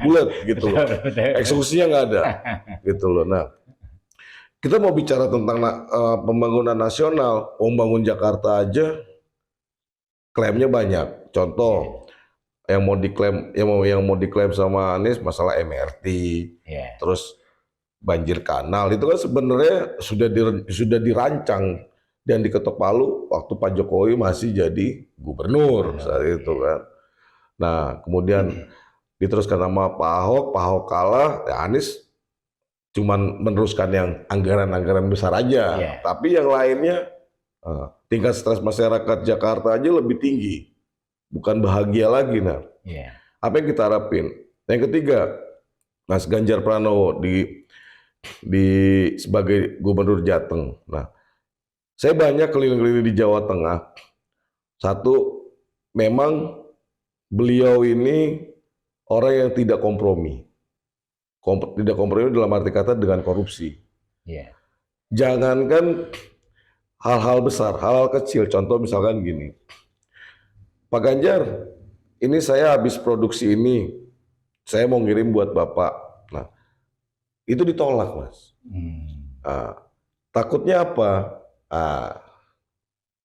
bulat gitu loh. Eksekusinya nggak ada gitu loh. Nah, kita mau bicara tentang pembangunan nasional, membangun Jakarta aja klaimnya banyak. Contoh yang mau diklaim sama Anies masalah MRT, terus banjir kanal itu kan sebenarnya sudah dirancang dan diketok palu waktu Pak Jokowi masih jadi gubernur saat itu kan. Nah, kemudian diteruskan sama Pak Ahok kalah, ya Anies cuman meneruskan yang anggaran-anggaran besar aja. Tapi yang lainnya tingkat stres masyarakat Jakarta aja lebih tinggi. Bukan bahagia lagi. Nah, apa yang kita harapin? Yang ketiga, Mas Ganjar Pranowo sebagai gubernur Jateng. Nah, saya banyak keliling-keliling di Jawa Tengah. Satu, memang beliau ini orang yang tidak kompromi. Tidak kompromi dalam arti kata dengan korupsi. Jangankan hal-hal besar, hal-hal kecil. Contoh misalkan gini, Pak Ganjar, ini saya habis produksi ini, saya mau ngirim buat Bapak. Nah, itu ditolak, Mas. Takutnya apa?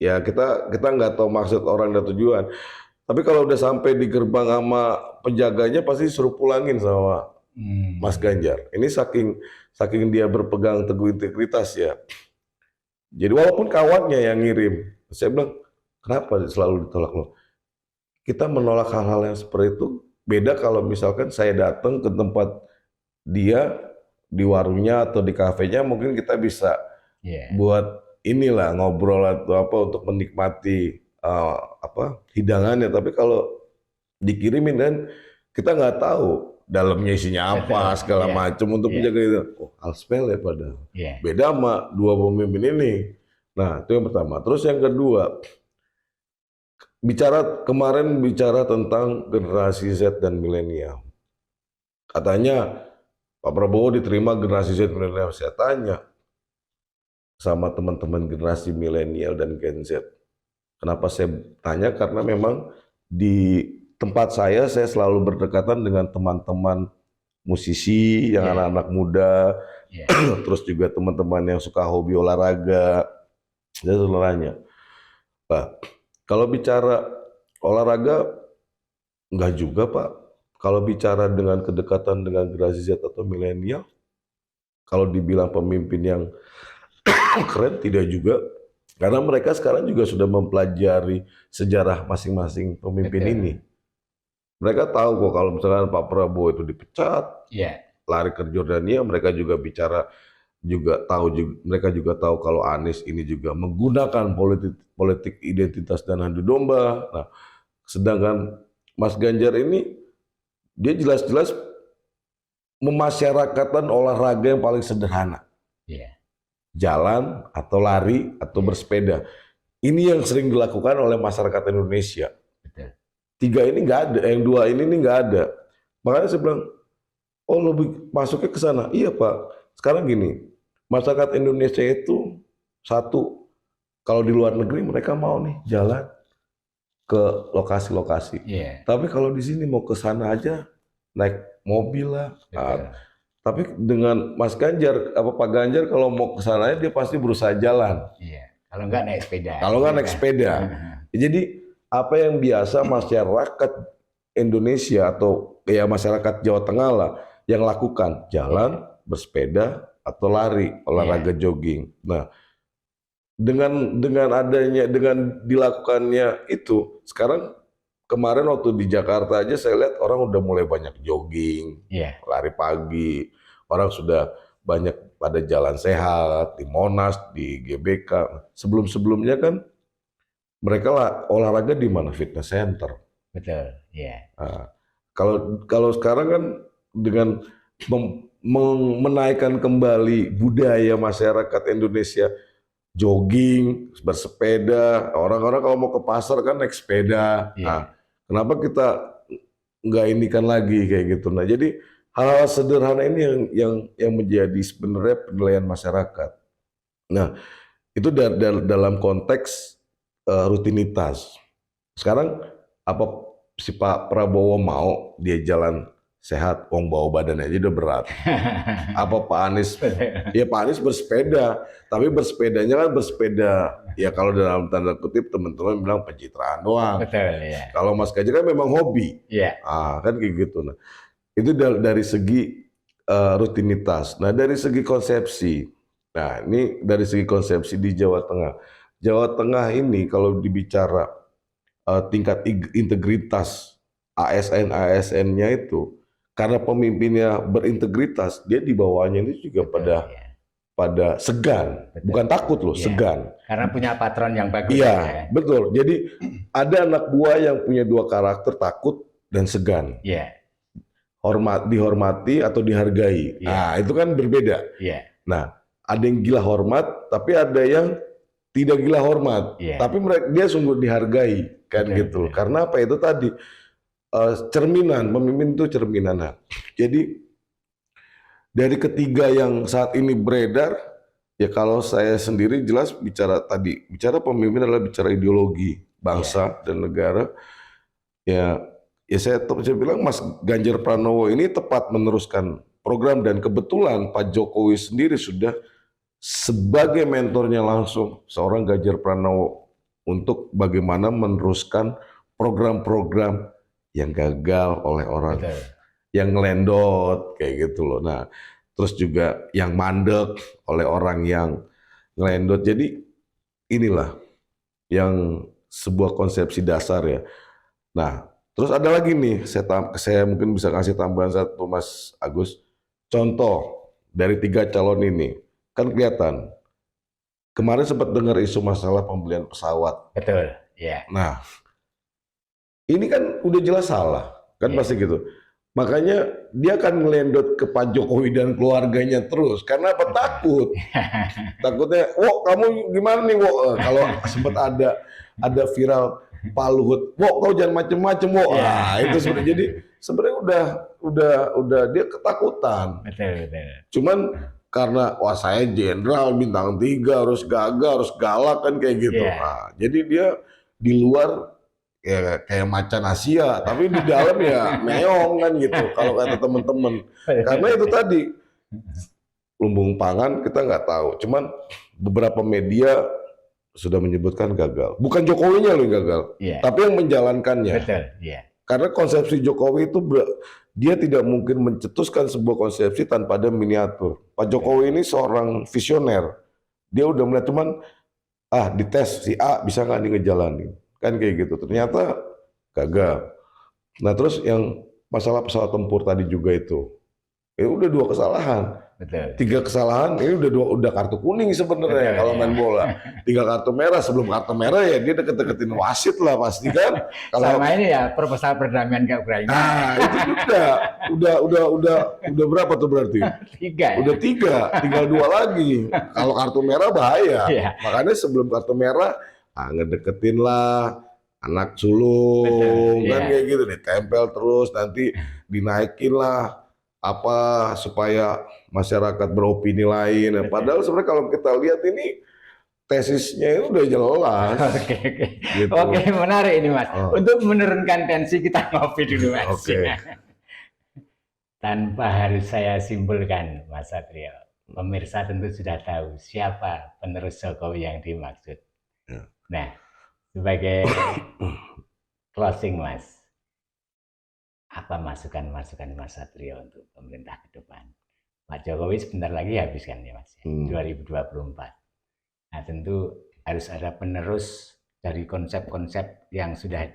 Ya kita nggak tahu maksud orang dan tujuan. Tapi kalau udah sampai di gerbang sama penjaganya pasti suruh pulangin sama Mas Ganjar. Ini saking dia berpegang teguh integritas ya. Jadi walaupun kawannya yang ngirim, saya bilang kenapa selalu ditolak loh? Kita menolak hal-hal yang seperti itu. Beda kalau misalkan saya datang ke tempat dia di warungnya atau di kafenya, mungkin kita bisa buat inilah ngobrol atau apa untuk menikmati hidangannya. Tapi kalau dikirimin dan kita nggak tahu dalamnya isinya apa segala macam untuk menjaga itu, hal sepele padahal. Beda sama dua pemimpin ini. Nah, itu yang pertama. Terus yang kedua, kemarin bicara tentang generasi Z dan milenial. Katanya Pak Prabowo diterima generasi Z dan milenial. Saya tanya sama teman-teman generasi milenial dan Gen Z. Kenapa saya tanya? Karena memang di tempat saya selalu berdekatan dengan teman-teman musisi yang anak-anak muda, terus juga teman-teman yang suka hobi olahraga. Saya selalu nanya, Pak, kalau bicara olahraga, enggak juga Pak. Kalau bicara dengan kedekatan dengan generasi Z atau milenial, kalau dibilang pemimpin yang keren, tidak juga. Karena mereka sekarang juga sudah mempelajari sejarah masing-masing pemimpin ini. Mereka tahu kok kalau misalkan Pak Prabowo itu dipecat, lari ke Jordania, mereka juga tahu kalau Anies ini juga menggunakan politik identitas dan adu domba. Nah, sedangkan Mas Ganjar ini dia jelas-jelas memasyarakatkan olahraga yang paling sederhana. Jalan atau lari atau bersepeda. Ini yang sering dilakukan oleh masyarakat Indonesia. Tiga ini nggak ada, yang dua ini nggak ada. Makanya saya bilang, lebih masuknya ke sana. Iya Pak, sekarang gini, masyarakat Indonesia itu satu, kalau di luar negeri mereka mau nih jalan ke lokasi-lokasi. Tapi kalau di sini mau ke sana aja naik mobil lah. Tapi dengan Mas Ganjar, Pak Ganjar kalau mau ke sana dia pasti berusaha jalan. Kalau nggak naik sepeda. Kalau nggak naik sepeda. Jadi apa yang biasa masyarakat Indonesia atau ya masyarakat Jawa Tengah lah yang lakukan jalan, bersepeda atau lari, olahraga jogging. Nah, dengan dilakukannya itu, sekarang kemarin waktu di Jakarta aja saya lihat orang udah mulai banyak jogging, lari pagi, orang sudah banyak pada jalan sehat di Monas, di GBK. Sebelum-sebelumnya kan mereka olahraga di mana? Fitness center. Betul, ya. Nah, kalau sekarang kan dengan menaikkan kembali budaya masyarakat Indonesia, jogging, bersepeda, orang-orang kalau mau ke pasar kan naik sepeda. Nah, kenapa kita nggak inikan lagi kayak gitu? Nah, jadi hal-hal sederhana ini yang menjadi sebenarnya penilaian masyarakat. Nah, itu dalam konteks rutinitas. Sekarang apa si Pak Prabowo mau dia jalan sehat, bawa badan aja udah berat. Apa Pak Anies? Ya Pak Anies bersepeda, tapi bersepedanya kan bersepeda ya kalau dalam tanda kutip teman-teman bilang pencitraan doang. Betul, ya. Kalau Mas Gaji kan memang hobi. Kan kayak gitu. Nah, itu dari segi rutinitas. Nah, dari segi konsepsi. Nah, ini dari segi konsepsi di Jawa Tengah. Jawa Tengah ini kalau dibicara tingkat integritas ASN-nya itu, karena pemimpinnya berintegritas, dia di bawahnya ini juga pada segan, bukan takut loh, segan. Karena punya patron yang bagus. Iya, betul. Jadi ada anak buah yang punya dua karakter, takut dan segan. Dihormati atau dihargai. Nah, itu kan berbeda. Nah, ada yang gila hormat, tapi ada yang tidak gila hormat. Tapi dia sungguh dihargai, kan gitu. Karena apa itu tadi? Cerminan, pemimpin itu cerminan. Nah, jadi dari ketiga yang saat ini beredar, ya kalau saya sendiri jelas bicara pemimpin adalah bicara ideologi bangsa dan negara. Ya saya bilang Mas Ganjar Pranowo ini tepat meneruskan program dan kebetulan Pak Jokowi sendiri sudah sebagai mentornya langsung seorang Ganjar Pranowo untuk bagaimana meneruskan program-program yang gagal oleh orang yang ngelendot kayak gitu loh. Nah, terus juga yang mandek oleh orang yang ngelendot. Jadi inilah yang sebuah konsepsi dasar ya. Nah, terus ada lagi nih, saya mungkin bisa kasih tambahan satu Mas Agus. Contoh dari 3 calon ini, kan kelihatan. Kemarin sempat dengar isu masalah pembelian pesawat. Betul, ya. Nah, ini kan udah jelas salah, kan pasti gitu. Makanya dia akan ngelendot ke Pak Jokowi dan keluarganya terus. Karena apa? Takut. Takutnya, kamu gimana nih, kalau sempat ada viral Pak Luhut, kau jangan macem-macem, Nah, itu sebenarnya jadi sebenarnya udah dia ketakutan. Betul. Cuman karena saya jenderal bintang 3 harus gagah, harus galak kan kayak gitu. Nah, jadi dia di luar ya kayak macan Asia, tapi di dalam ya meong kan gitu. Kalau kata teman-teman, karena itu tadi lumbung pangan kita nggak tahu. Cuman beberapa media sudah menyebutkan gagal. Bukan Jokowinya loh yang gagal, tapi yang menjalankannya. Betul, Karena konsepsi Jokowi itu dia tidak mungkin mencetuskan sebuah konsepsi tanpa ada miniatur. Pak Jokowi ini seorang visioner. Dia udah melihat cuman dites si A bisa nggak nih ngejalanin. Kan kayak gitu. Ternyata gagal. Nah, terus yang masalah pesawat tempur tadi juga itu. Udah 2 kesalahan. Betul. 3 kesalahan, ini udah kartu kuning sebenarnya kalau main bola. 3 kartu merah, sebelum kartu merah ya dia deket-deketin wasit lah pasti kan. Sama ini ya proposal perdamaian ke Ukraina. Nah, itu udah berapa tuh berarti? 3. Udah 3, tinggal 2 lagi. Kalau kartu merah bahaya. Makanya sebelum kartu merah, ngedeketin lah anak sulung. Betul, kan kayak gitu ditempel terus, nanti dinaikin lah supaya masyarakat beropini lain. Padahal sebenarnya kalau kita lihat ini tesisnya itu udah jelas. Oke, menarik ini Mas. Untuk menurunkan tensi kita ngopi dulu Mas. Tanpa harus saya simpulkan Mas Satrio, pemirsa tentu sudah tahu siapa penerus Jokowi yang dimaksud. Nah, sebagai closing Mas, Apa masukan-masukan Mas Satrio untuk pemerintah ke depan? Pak Jokowi sebentar lagi habis kan ya Mas, 2024. Nah tentu harus ada penerus dari konsep-konsep yang sudah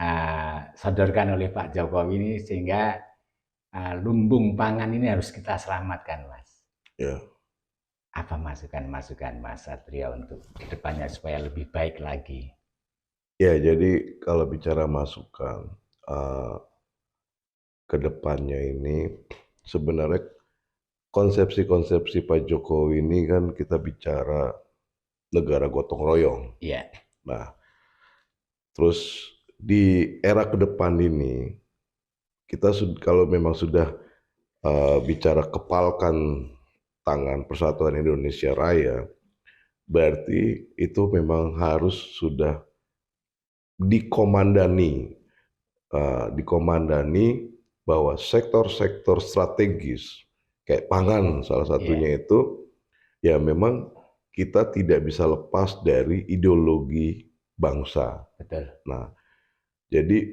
disodorkan oleh Pak Jokowi ini, sehingga lumbung pangan ini harus kita selamatkan Mas. Ya. Apa masukan-masukan Mas Satrio untuk kedepannya supaya lebih baik lagi? Ya, jadi kalau bicara masukan ke depannya ini, sebenarnya konsepsi-konsepsi Pak Jokowi ini kan kita bicara negara gotong royong. Iya. Nah, terus di era ke depan ini, kita kalau memang sudah bicara kepalkan tangan Persatuan Indonesia Raya, berarti itu memang harus sudah dikomandani bahwa sektor-sektor strategis kayak pangan salah satunya itu, ya memang kita tidak bisa lepas dari ideologi bangsa. Betul. Nah, jadi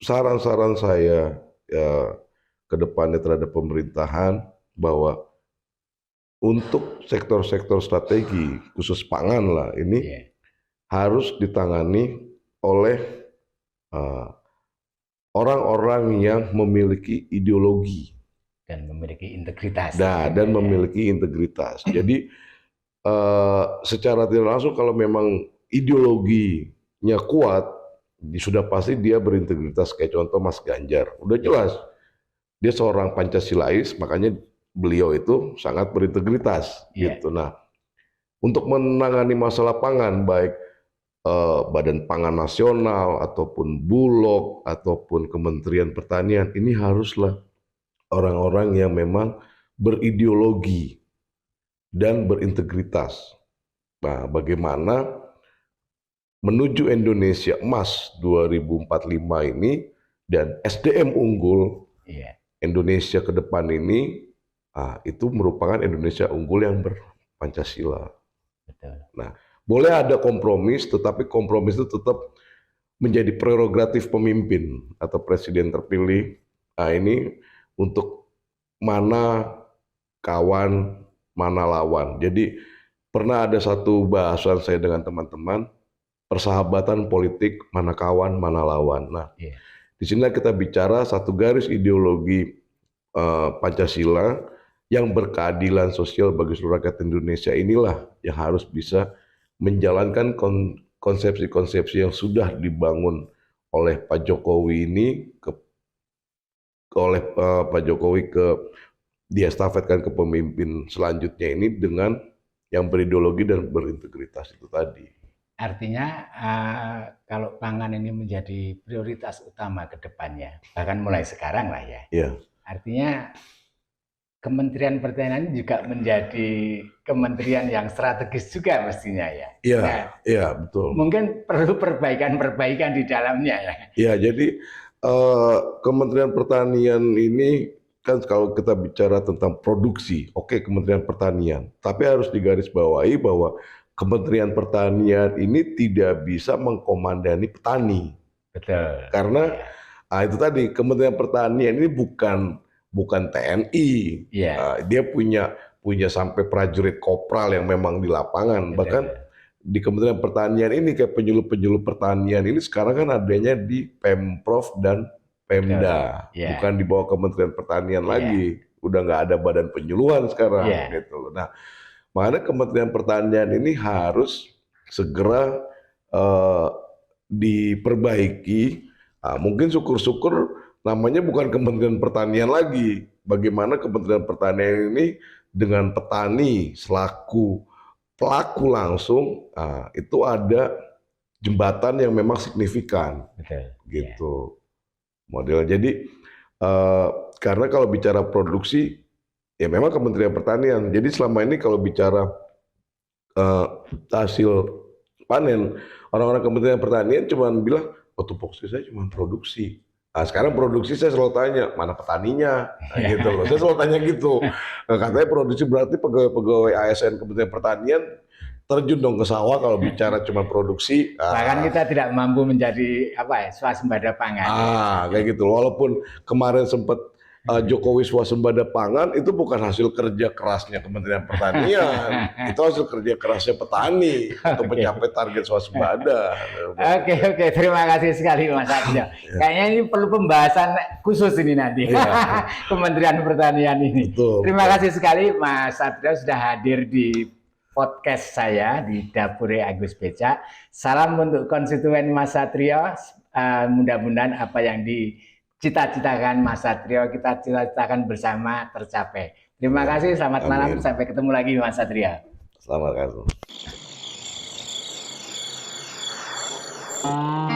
saran-saran saya ya ke depannya terhadap pemerintahan bahwa untuk sektor-sektor strategi khusus pangan lah ini harus ditangani oleh orang-orang yang memiliki ideologi dan memiliki integritas. Dan memiliki integritas. Jadi secara tidak langsung kalau memang ideologinya kuat, sudah pasti dia berintegritas. Kayak contoh Mas Ganjar, udah jelas dia seorang Pancasilais, makanya beliau itu sangat berintegritas. Gitu. Nah, untuk menangani masalah pangan, baik Badan Pangan Nasional ataupun Bulog ataupun Kementerian Pertanian, ini haruslah orang-orang yang memang berideologi dan berintegritas. Nah, bagaimana menuju Indonesia Emas 2045 ini dan SDM unggul Indonesia ke depan ini, itu merupakan Indonesia unggul yang berpancasila. Betul. Nah, boleh ada kompromis, tetapi kompromis itu tetap menjadi prerogatif pemimpin atau presiden terpilih. Nah, ini untuk mana kawan, mana lawan. Jadi pernah ada satu bahasan saya dengan teman-teman, persahabatan politik, mana kawan, mana lawan. Nah, di sini kita bicara satu garis ideologi Pancasila yang berkeadilan sosial bagi seluruh rakyat Indonesia, inilah yang harus bisa menjalankan konsepsi-konsepsi yang sudah dibangun oleh Pak Jokowi ini diestafetkan ke pemimpin selanjutnya ini dengan yang berideologi dan berintegritas itu tadi. Artinya kalau pangan ini menjadi prioritas utama ke depannya, bahkan mulai sekarang lah ya. Artinya Kementerian Pertanian juga menjadi kementerian yang strategis juga mestinya ya. Iya, betul. Mungkin perlu perbaikan-perbaikan di dalamnya ya. Iya, jadi Kementerian Pertanian ini kan kalau kita bicara tentang produksi, oke, Kementerian Pertanian, tapi harus digarisbawahi bahwa Kementerian Pertanian ini tidak bisa mengkomandani petani. Betul. Karena itu tadi, Kementerian Pertanian ini bukan TNI. Dia punya sampai prajurit kopral yang memang di lapangan. Betul. Bahkan di Kementerian Pertanian ini kayak penyuluh-penyuluh pertanian ini sekarang kan adanya di Pemprov dan Pemda, bukan di bawah Kementerian Pertanian lagi. Udah nggak ada badan penyuluhan sekarang gitu. Nah, makanya Kementerian Pertanian ini harus segera diperbaiki. Mungkin syukur-syukur namanya bukan Kementerian Pertanian lagi. Bagaimana Kementerian Pertanian ini dengan petani selaku pelaku langsung, itu ada jembatan yang memang signifikan. Betul. Gitu. Model. Jadi karena kalau bicara produksi, ya memang Kementerian Pertanian. Jadi selama ini kalau bicara hasil panen, orang-orang Kementerian Pertanian cuma bilang, oh tupoksi saya cuma produksi. Nah, sekarang produksi saya selalu tanya, mana petaninya? Nah, gitu loh. Saya selalu tanya gitu. Nah, katanya produksi berarti pegawai-pegawai ASN Kementerian Pertanian terjun dong ke sawah kalau bicara cuma produksi. Bahkan kita tidak mampu menjadi swasembada pangan. Kayak gitu. Walaupun kemarin sempat Jokowi swasembada pangan, itu bukan hasil kerja kerasnya Kementerian Pertanian, itu hasil kerja kerasnya petani untuk mencapai target swasembada. Oke, terima kasih sekali Mas Satrio. Kayaknya ini perlu pembahasan khusus ini nanti, Kementerian Pertanian ini. Terima kasih sekali Mas Satrio sudah hadir di podcast saya di Dapure Agus Beca. Salam untuk konstituen Mas Satrio. Mudah-mudahan apa yang dicita-citakan Mas Satrio, kita cita-citakan bersama tercapai. Terima kasih, selamat malam, sampai ketemu lagi Mas Satrio. Selamat malam.